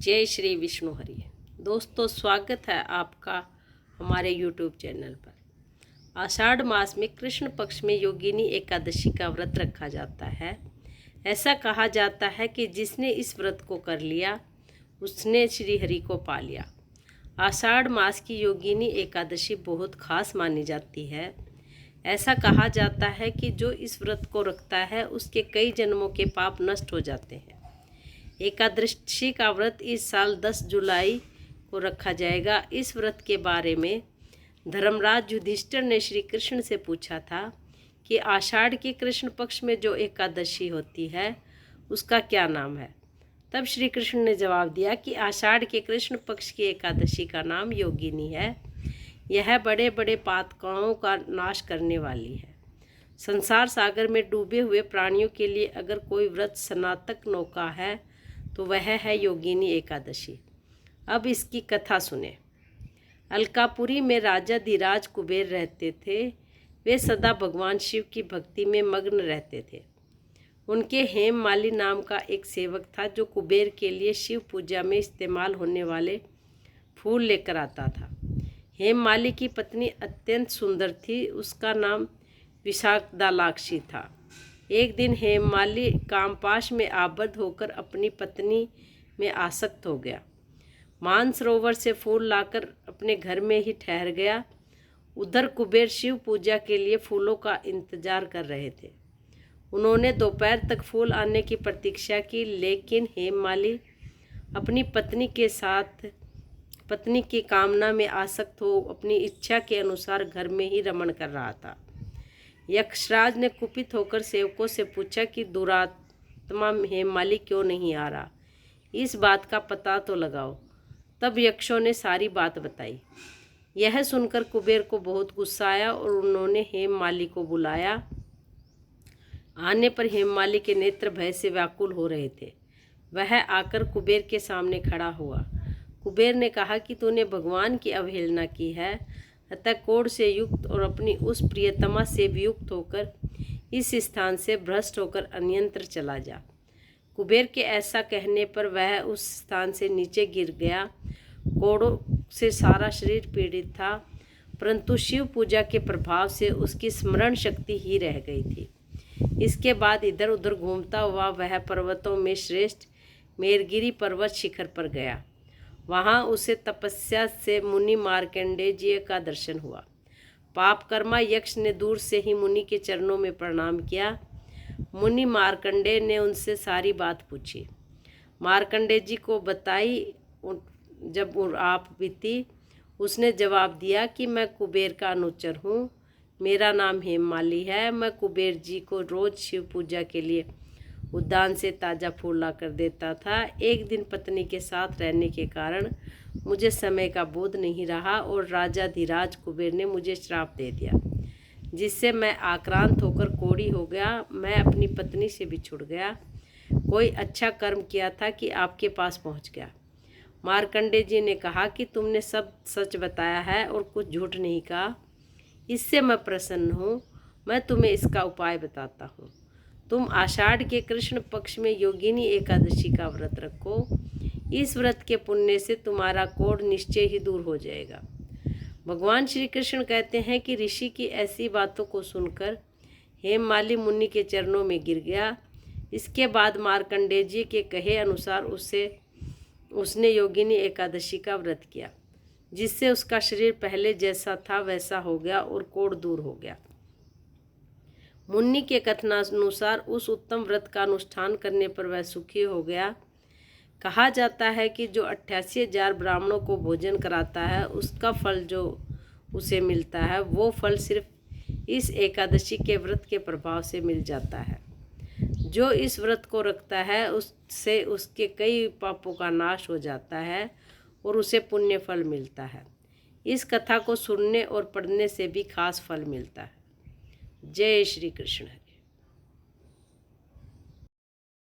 जय श्री विष्णु हरि। दोस्तों, स्वागत है आपका हमारे YouTube चैनल पर। आषाढ़ मास में कृष्ण पक्ष में योगिनी एकादशी का व्रत रखा जाता है। ऐसा कहा जाता है कि जिसने इस व्रत को कर लिया उसने श्री हरि को पा लिया। आषाढ़ मास की योगिनी एकादशी बहुत खास मानी जाती है। ऐसा कहा जाता है कि जो इस व्रत को रखता है उसके कई जन्मों के पाप नष्ट हो जाते हैं। एकादशी का व्रत इस साल 10 जुलाई को रखा जाएगा। इस व्रत के बारे में धर्मराज युधिष्ठिर ने श्री कृष्ण से पूछा था कि आषाढ़ के कृष्ण पक्ष में जो एकादशी होती है उसका क्या नाम है। तब श्री कृष्ण ने जवाब दिया कि आषाढ़ के कृष्ण पक्ष की एकादशी का नाम योगिनी है। यह बड़े बड़े पातकों का नाश करने वाली है। संसार सागर में डूबे हुए प्राणियों के लिए अगर कोई व्रत स्नातक नौका है तो वह है योगिनी एकादशी। अब इसकी कथा सुने। अलकापुरी में राजा धीराज कुबेर रहते थे। वे सदा भगवान शिव की भक्ति में मग्न रहते थे। उनके हेममाली नाम का एक सेवक था जो कुबेर के लिए शिव पूजा में इस्तेमाल होने वाले फूल लेकर आता था। हेममाली की पत्नी अत्यंत सुंदर थी। उसका नाम विशाखदालाक्षी था। एक दिन हेममाली कामपाश में आबद्ध होकर अपनी पत्नी में आसक्त हो गया। मानसरोवर से फूल लाकर अपने घर में ही ठहर गया। उधर कुबेर शिव पूजा के लिए फूलों का इंतजार कर रहे थे। उन्होंने दोपहर तक फूल आने की प्रतीक्षा की, लेकिन हेममाली अपनी पत्नी की कामना में आसक्त हो अपनी इच्छा के अनुसार घर में ही रमण कर रहा था। यक्षराज ने कुपित होकर सेवकों से पूछा कि दुरात्मा हेममाली क्यों नहीं आ रहा, इस बात का पता तो लगाओ। तब यक्षों ने सारी बात बताई। यह सुनकर कुबेर को बहुत गुस्सा आया और उन्होंने हेममाली को बुलाया। आने पर हेममाली के नेत्र भय से व्याकुल हो रहे थे। वह आकर कुबेर के सामने खड़ा हुआ। कुबेर ने कहा कि तूने भगवान की अवहेलना की है, अतः कोढ़ से युक्त और अपनी उस प्रियतमा से वियुक्त होकर इस स्थान से भ्रष्ट होकर अन्यंत्र चला जा। कुबेर के ऐसा कहने पर वह उस स्थान से नीचे गिर गया। कोढ़ों से सारा शरीर पीड़ित था, परंतु शिव पूजा के प्रभाव से उसकी स्मरण शक्ति ही रह गई थी। इसके बाद इधर उधर घूमता हुआ वह पर्वतों में श्रेष्ठ मेरगिरी पर्वत शिखर पर गया। वहाँ उसे तपस्या से मुनि मार्कंडेय जी का दर्शन हुआ। पापकर्मा यक्ष ने दूर से ही मुनि के चरणों में प्रणाम किया। मुनि मार्कंडेय ने उनसे सारी बात पूछी। मार्कंडेय जी को बताई। जब आप बीती, उसने जवाब दिया कि मैं कुबेर का अनुचर हूँ। मेरा नाम हेममाली है। मैं कुबेर जी को रोज शिव पूजा के लिए उद्यान से ताज़ा फूल ला कर देता था। एक दिन पत्नी के साथ रहने के कारण मुझे समय का बोध नहीं रहा और राजा धीराज कुबेर ने मुझे श्राप दे दिया, जिससे मैं आक्रांत होकर कोढ़ी हो गया। मैं अपनी पत्नी से बिछुड़ गया। कोई अच्छा कर्म किया था कि आपके पास पहुंच गया। मार्कंडेय जी ने कहा कि तुमने सब सच बताया है और कुछ झूठ नहीं कहा। इससे मैं प्रसन्न हूँ। मैं तुम्हें इसका उपाय बताता हूँ। तुम आषाढ़ के कृष्ण पक्ष में योगिनी एकादशी का व्रत रखो। इस व्रत के पुण्य से तुम्हारा कोढ़ निश्चय ही दूर हो जाएगा। भगवान श्री कृष्ण कहते हैं कि ऋषि की ऐसी बातों को सुनकर हेममाली मुनि के चरणों में गिर गया। इसके बाद मार्कंडेय जी के कहे अनुसार उसने योगिनी एकादशी का व्रत किया, जिससे उसका शरीर पहले जैसा था वैसा हो गया और कोढ़ दूर हो गया। मुनि के कथनानुसार उस उत्तम व्रत का अनुष्ठान करने पर वह सुखी हो गया। कहा जाता है कि जो 88,000 ब्राह्मणों को भोजन कराता है उसका फल जो उसे मिलता है वो फल सिर्फ इस एकादशी के व्रत के प्रभाव से मिल जाता है। जो इस व्रत को रखता है उससे उसके कई पापों का नाश हो जाता है और उसे पुण्य फल मिलता है। इस कथा को सुनने और पढ़ने से भी खास फल मिलता है। जय श्री कृष्ण।